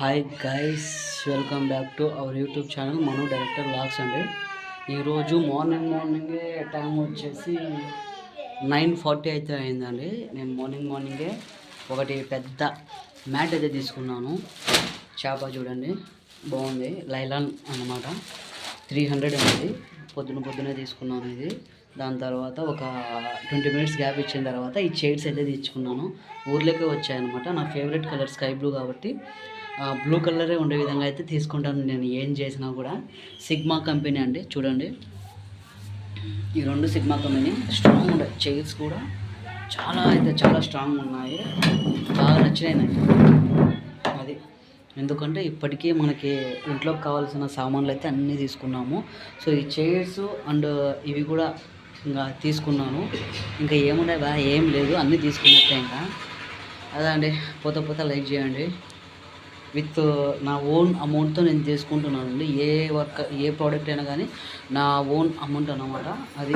Hi guys, welcome back to our YouTube channel Manu director vlogs అండి. ఈరోజు మార్నింగే time వచ్చేసి 9:40 అయితే అయిందండి. నేను మార్నింగే ఒకటి పెద్ద మ్యాట్ అయితే తీసుకున్నాను. చేప చూడండి, బాగుంది, లైలాన్ అన్నమాట. 300 ఉంది. పొద్దునే తీసుకున్నాను ఇది. దాని తర్వాత ఒక 20 మినిట్స్ గ్యాప్ ఇచ్చిన తర్వాత ఈ చైర్స్ అయితే తెచ్చుకున్నాను. ఊర్లోకే వచ్చాయన్నమాట. నా ఫేవరెట్ కలర్ స్కై బ్లూ కాబట్టి బ్లూ కలరే ఉండే విధంగా అయితే తీసుకుంటాను నేను ఏం చేసినా కూడా. సిగ్మా కంపెనీ అండి, చూడండి. ఈ రెండు సిగ్మా కంపెనీ స్ట్రాంగ్ ఉన్నాయి. చైర్స్ కూడా చాలా స్ట్రాంగ్ ఉన్నాయి. బాగా నచ్చినాయి నాకు అది. ఎందుకంటే ఇప్పటికీ మనకి ఇంట్లోకి కావాల్సిన సామాన్లు అయితే అన్నీ తీసుకున్నాము. సో ఈ చైర్స్ అండ్ ఇవి కూడా ఇంకా తీసుకున్నాను. ఇంకా ఏమున్నాయి ఏం లేదు, అన్నీ తీసుకున్నట్టే. ఇంకా అదే అండి, పోతా లైక్ చేయండి. విత్ నా ఓన్ అమౌంట్తో నేను తీసుకుంటున్నానండి. ఏ ప్రోడక్ట్ అయినా కానీ నా ఓన్ అమౌంట్ అన్నమాట అది.